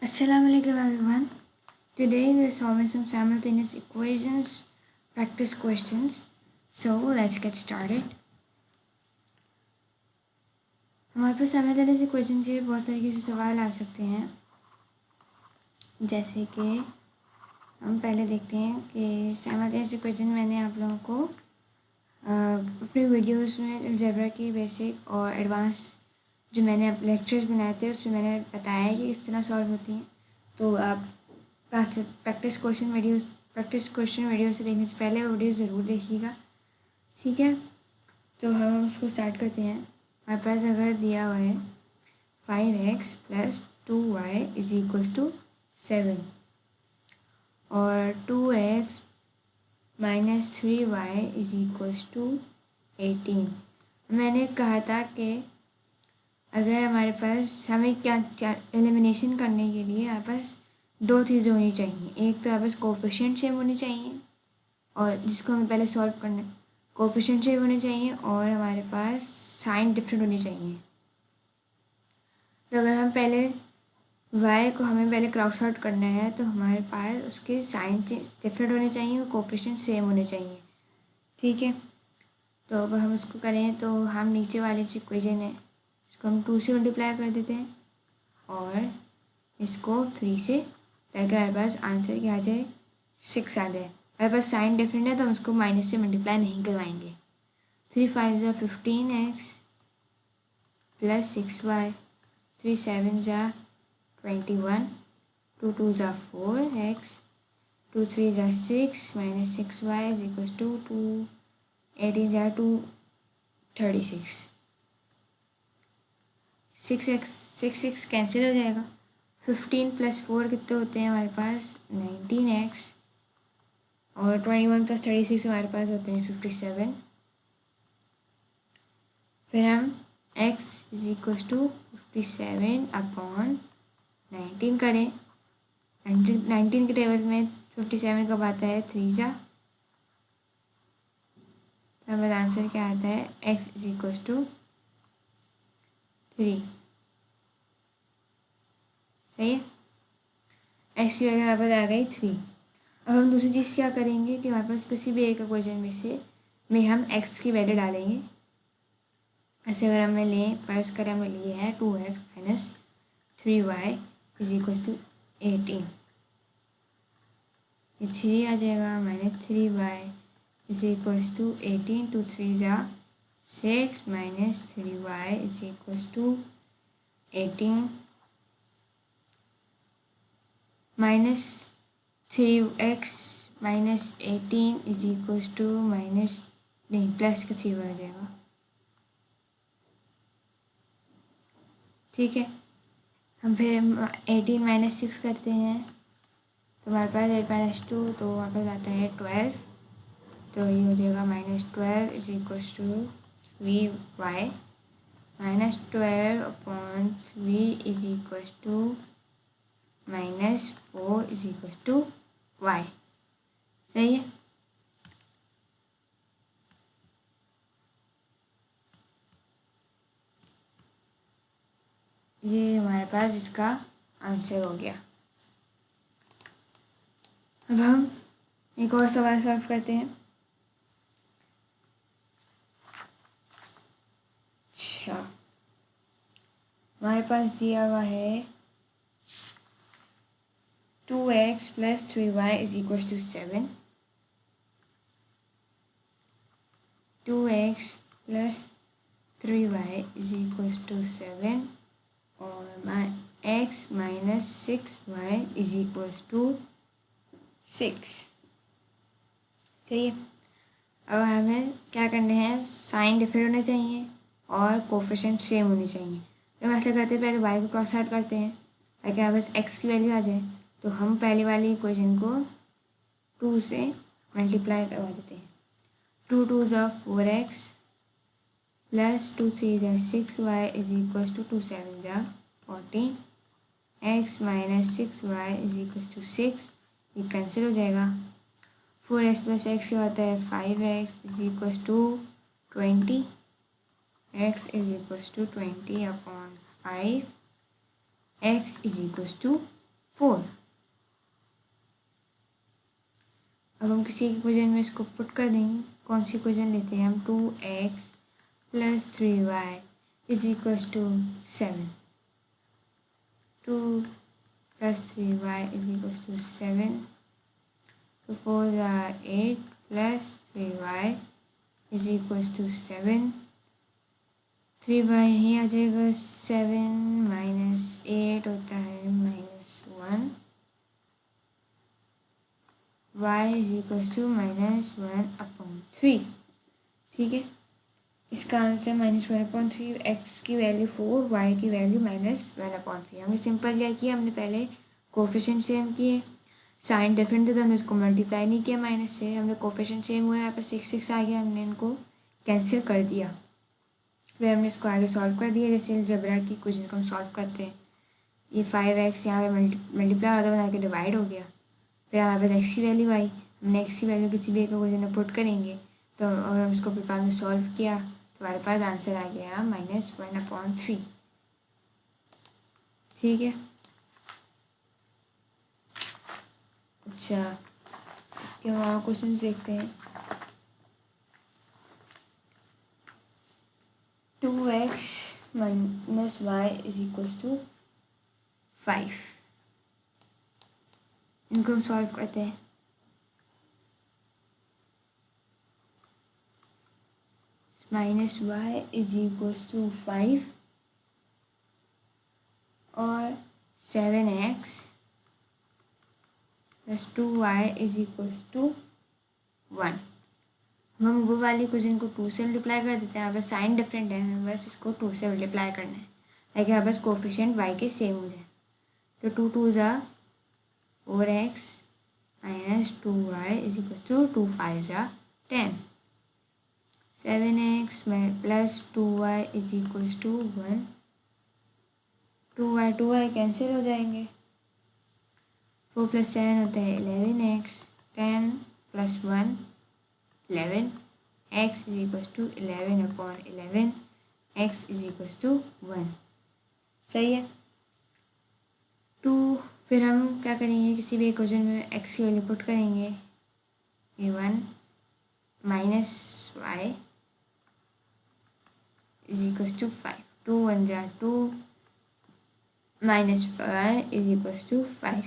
Assalamu alaikum everyone. Today we are solving some simultaneous equations practice questions. So let's get started. हमारे पास simultaneous equation से बहुत तरीके से सवाल आ सकते हैं, जैसे कि हम पहले देखते हैं कि simultaneous equation मैंने आप लोगों को अपने वीडियोस में अलजेब्रा की बेसिक और एडवांस जो मैंने लेक्चर्स बनाए थे उसमें मैंने बताया है कि किस तरह सॉल्व होती हैं। तो आप प्रैक्टिस क्वेश्चन वीडियो से देखने से पहले वो वीडियो ज़रूर देखिएगा, ठीक है। तो हम इसको स्टार्ट करते हैं। हमारे पास अगर दिया हुआ है 5x + 2y = 7 और 2x - 3y = 18। मैंने कहा था कि अगर हमारे पास हमें क्या एलिमिनेशन करने के लिए हमारे पास दो चीज़ें होनी चाहिए। एक तो हमारे पास कोफिशिएंट सेम होनी चाहिए और जिसको हमें पहले सॉल्व करना है, कोफिशिएंट सेम होने चाहिए और हमारे पास साइन डिफरेंट होनी चाहिए। तो अगर हम पहले y को हमें पहले क्रॉस आउट करना है तो हमारे पास उसके साइन डिफरेंट होने चाहिए और कोफिशिएंट सेम होने चाहिए, ठीक है। तो अब हम उसको करें तो हम नीचे वाली जो इक्वेशन है इसको हम 2 से मल्टीप्लाई कर देते हैं और इसको 3 से, ताकि हमारे पास आंसर क्या आ जाए 6 आ जाए। हमारे पास साइन डिफरेंट है तो हम इसको माइनस से मल्टीप्लाई नहीं करवाएंगे। 3 × 5 = 15x + 6y, 3 × 7 = 21, 2 × 2 = 4x, 2 × 3 = 6 - 6y = 2, 18 × 2 = 36। 6 cancel हो जाएगा। 15 + 4 कितने होते हैं हमारे पास 19x और 21 + 36 हमारे पास होते हैं 57। फिर हम x = 57/19 करें। 19 के टेबल में 57 कब आता है 3 जा, तो हमारा आंसर क्या आता है x = 3। सही है, x की वैल्यू हमारे पास आ गई 3। अब हम दूसरी चीज़ क्या करेंगे कि हमारे पास किसी भी एक इक्वेशन में हम x की वैल्यू डालेंगे। ऐसे अगर हमें लें, फर्ज करें हमें लिए है 2x - 3y = 18, ये 3 आ जाएगा -3y = 18, 2 × 3 = 6 - 3y = 18, -3x - 18 प्लस का 3y आ जाएगा, ठीक है। हम फिर 18 - 6 करते हैं तो हमारे पास 8 - 2 तो हमारे पास आता है 12, तो ये हो जाएगा -12 = 3y -12/3 -4 y। सही है। ये हमारे पास इसका आंसर हो गया। अब हम एक और सवाल सॉल्व करते हैं। अच्छा, हमारे पास दिया हुआ है 2x + 3y = 7, 2x + 3y = 7 और x - 6y = 6। ठीक है, अब हमें क्या करना है, साइन डिफरेंट होने चाहिए और कोफिशिएंट सेम होनी चाहिए। तो हम ऐसे करते हैं, पहले y को क्रॉस आउट करते हैं ताकि हमारे पास x की वैल्यू आ जाए। तो हम पहले वाली इक्वेशन को 2 से मल्टीप्लाई करवा देते हैं। 2 × 2 = 4x + 2 × 3 = 6y = 2 × 7 = 14, x - 6y = 6, ये कैंसिल हो जाएगा। 4x + x से होता है 5x = 20, x = 20/5, x = 4। अब हम किसी इक्वेशन में इसको पुट कर देंगे। कौन सी इक्वेशन लेते हैं हम? 2x + 3y = 7। 2 + 3y = 7। तो 4 × 8 + 3y = 7। 3y यहीं आ जाएगा। 7 - 8 होता है -1। y = -1/3। ठीक है, इसका आंसर -1/3। x की वैल्यू 4, y की वैल्यू -1/3। हमने सिंपल क्या किया, हमने पहले कोफिशिएंट सेम किए, साइन डिफरेंट थे तो हमने उसको मल्टीप्लाई नहीं किया माइनस से। हमने कोफिशिएंट सेम हुआ, यहाँ पर 6 आ गया, हमने इनको कैंसिल कर दिया। फिर हमने इसको आगे सॉल्व कर दिया, जैसे अलजेब्रा की क्वेश्चन को हम सॉल्व करते हैं। ये 5x यहाँ पे मल्टीप्लाई होता है, बना डिवाइड हो गया। फिर हमारे पास x की वैल्यू आई, हमने x की वैल्यू किसी भी एक क्वेश्चन में पुट करेंगे तो, और हम इसको फिर बाद में सॉल्व किया तो हमारे पास आंसर आ गया -1/3। ठीक है, अच्छा इसके बाद क्वेश्चन देखते हैं। 2x - y = 5। इनको हम सॉल्व करते हैं। -y = 5 और 7x + 2y = 1। हम वो वाली क्वेश्चन को 2 से मल्टीप्लाई कर देते हैं। यहाँ बस साइन डिफरेंट है, हमें बस इसको 2 से मल्टीप्लाई करना है ताकि यहाँ बस कोफिशिएंट y के सेम हो जाए। तो 2 × 2 = 4x - 2y = 2 × 5 = 10। 7x + 2y = 1। 2y cancel हो जाएंगे। 4 + 7 होता है 11x। 10 + 1 11। x = 11/11। x = 1। सही है। 2 फिर हम क्या करेंगे, किसी भी इक्वेशन में x की वैल्यू पुट करेंगे। a1 - y = 5। 2 × 1 = 2 - y = 5।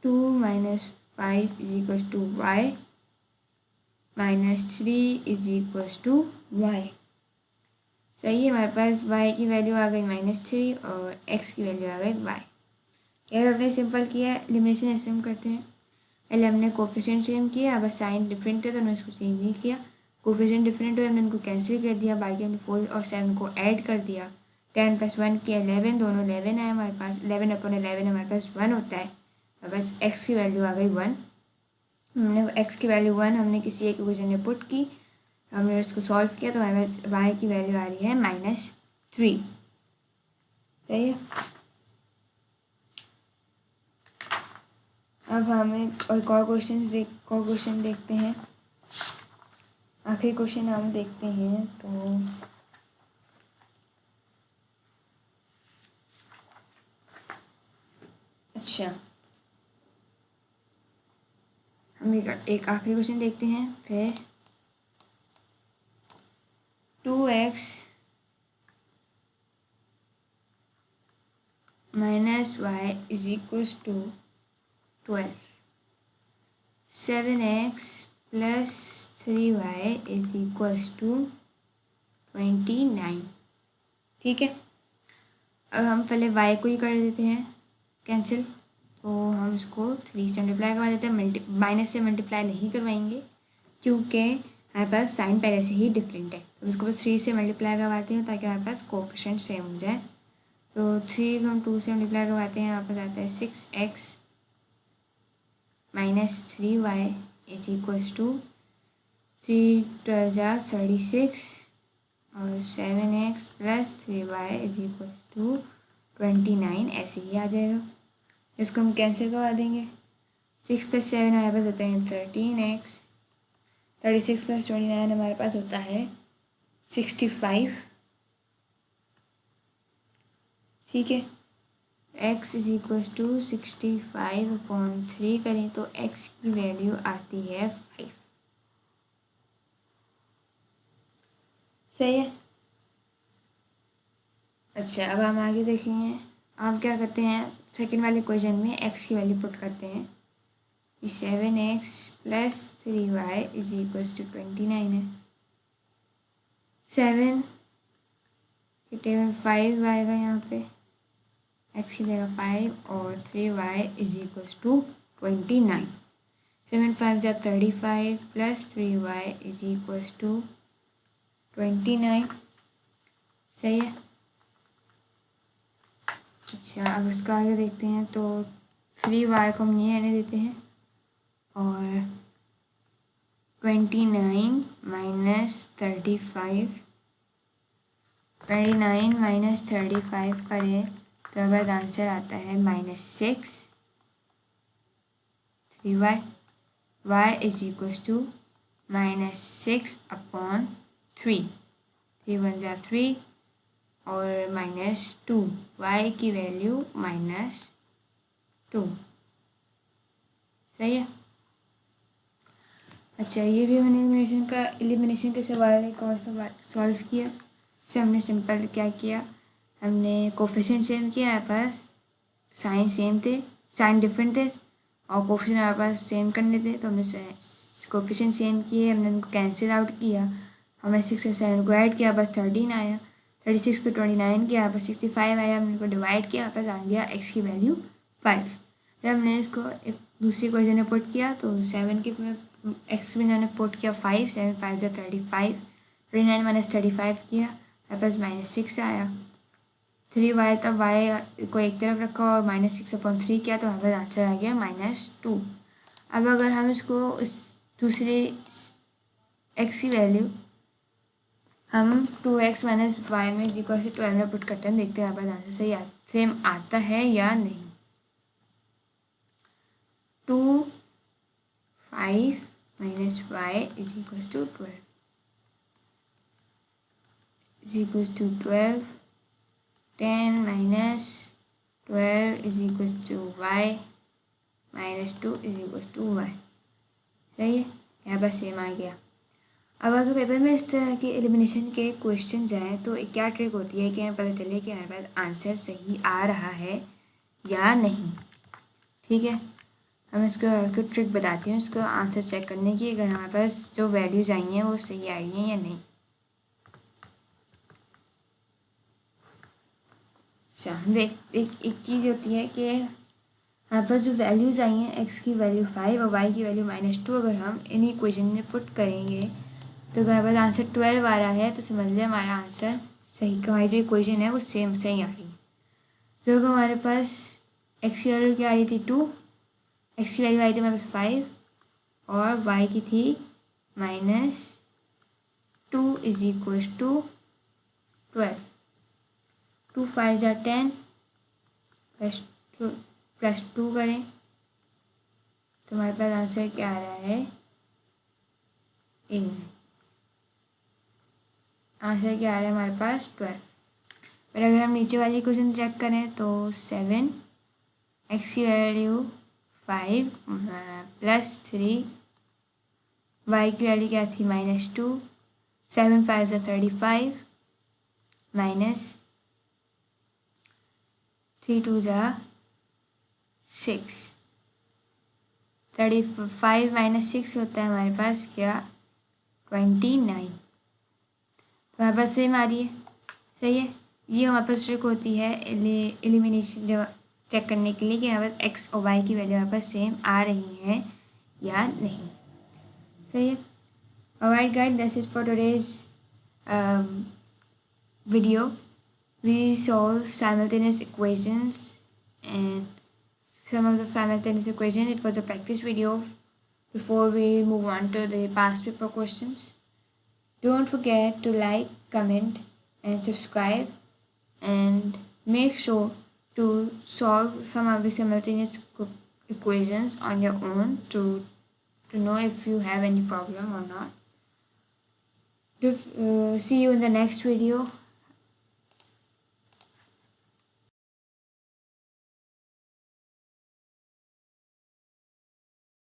2 - 5 = y -3 = y। सही है, हमारे पास y की वैल्यू आ गई -3 और x की वैल्यू आ गई y। यार हमने सिंपल किया है, एलिमिनेशन ऐसे हम करते हैं। पहले हमने कोफिशिएंट सेम किया, बस साइन डिफरेंट थे तो हमने इसको चेंज नहीं किया। कोफिशिएंट डिफरेंट हुए, हमने इनको कैंसिल कर दिया, बाकी हमने 4 और 7 को ऐड कर दिया। 10 + 1 किया 11, दोनों 11 है हमारे पास। 11/11 हमारे पास 1 होता है। और बस x की वैल्यू आ गई 1। हमने x की वैल्यू 1 हमने किसी एक इक्वेशन में पुट की, हमने इसको सॉल्व किया तो हमारे पास y की वैल्यू आ रही है -3। सही है। अब हमें एक और क्वेश्चन देखते हैं। आखिरी क्वेश्चन हम देखते हैं तो अच्छा, हम एक आखिरी क्वेश्चन देखते हैं। फिर 2x - y = 12। 7x + 3y = 29। ठीक है, अब हम पहले y को ही कर देते हैं कैंसिल। तो हम इसको 3 से मल्टीप्लाई करवा देते हैं, माइनस से मल्टीप्लाई नहीं करवाएंगे क्योंकि हमारे पास साइन पहले से ही डिफरेंट है। तो इसको बस 3 से मल्टीप्लाई करवाते हैं ताकि हमारे पास कोफिशिएंट सेम हो जाए। तो 3 को हम 2 से मल्टीप्लाई करवाते हैं, यहाँ पर आता है 6x - 3y = 3 × 12 = 36 और 7x + 3y = 29 ऐसे ही आ जाएगा। इसको हम कैंसिल करवा देंगे। 6 + 7 हमारे पास होता है 13x। 36 + 29 हमारे पास होता है 65। ठीक है, x इज इक्वल टू 65/3 करें तो x की वैल्यू आती है 5। सही है। अच्छा, अब हम आगे देखेंगे। हम क्या करते हैं, सेकंड वाले क्वेश्चन में x की वैल्यू पुट करते हैं। 7x + 3y is equal to 29 है। 7 की टेबल 5 आएगा यहाँ पे, x की जगह 5 और 3y इज इक्वल टू 29। 7 5 जा 35 + 3y इज इक्वल टू 29। सही है। अच्छा, अब इसका आगे देखते हैं। तो 3y को हम ये रहने देते हैं और 29 - 35, 29 - 35 करें तो अब आंसर आता है -6। 3y y is equal to -6/3। 3 1 जा 3 और -2, y की वैल्यू -2। सही है। अच्छा, ये भी हमने एलिमिनेशन के सवाल एक और सवाल सॉल्व किया। इससे हमने सिंपल क्या किया, हमने कोफिशिएंट सेम किया, हमारे पास साइन सेम थे, साइन डिफरेंट थे और कोफिशिएंट हमारे पास सेम करने थे। तो हमने कोफिशिएंट सेम किए, हमने उनको कैंसिल आउट किया। हमने 6 और 7 को ऐड किया, बस 13 आया। 36 पे 29 किया, बस 65 आया। हमने उनको डिवाइड किया, बस आ गया x की वैल्यू 5। फिर हमने इसको एक दूसरी क्वेश्चन में पुट किया तो 7 की x में हमने पुट किया 5, 7 5 जा 35, 29 - 35 किया, हमारे पास -6 आया। 3y, तब y को एक तरफ रखा और -6/3 किया तो हमारे पास आंसर आ गया -2। अब अगर हम इसको इस दूसरे x की वैल्यू हम 2x - y में इज इक्वल टू 12 में पुट करते हैं, देखते हैं हमारे पास आंसर सही सेम आता है या नहीं। 2 5 - y is equal to 12 is equal to 12। 10 - 12 is equal to y -2 is equal to y। सही है, यहाँ पर सेम आ गया। अब अगर पेपर में इस तरह के एलिमिनेशन के क्वेश्चन जाएँ तो क्या ट्रिक होती है कि हमें पता चले कि हमारे पास आंसर सही आ रहा है या नहीं। ठीक है, हम इसको ट्रिक बताती हूँ इसको आंसर चेक करने की, अगर हमारे पास जो वैल्यूज़ आई हैं वो सही आई हैं या नहीं। अच्छा, देख एक चीज़ होती है कि हमारे पास जो वैल्यूज़ आई हैं, x की वैल्यू 5 और y की वैल्यू -2, अगर हम इन्हीं क्वेश्चन में पुट करेंगे तो अगर हमारे पास आंसर 12 आ रहा है तो समझ लें हमारा आंसर सही, हमारी जो इक्वेशन है वो सेम सही आ रही है। तो अगर हमारे पास x की वैल्यू क्या आ रही थी 2, x की वैल्यू आई थी हमारे पास 5 और y की थी -2 इज इक्वल टू 12। 2 5 जा 10 +2 करें तो हमारे पास आंसर क्या आ रहा है, आंसर क्या आ रहा है हमारे पास 12। पर अगर हम नीचे वाली क्वेश्चन चेक करें तो 7 x की वैल्यू 5 + 3 y की वैल्यू क्या थी -2, 7 5 जा 35 -3 2 जा 6, 35 - 6 होता है हमारे पास क्या 29। तो हमारे पास सेम आ रही है। सही है, ये हमारे पास ट्रिक होती है एलिमिनेशन जो चेक करने के लिए कि हमारे पास x और y की वैल्यू हमारे पास सेम आ रही है या नहीं। सही है। Alright guys, that's it for today's video. We solve simultaneous equations and some of the simultaneous equations. It was a practice video before we move on to the past paper questions. Don't forget to like, comment and subscribe, and make sure to solve some of the simultaneous equations on your own to know if you have any problem or not. See you in the next video.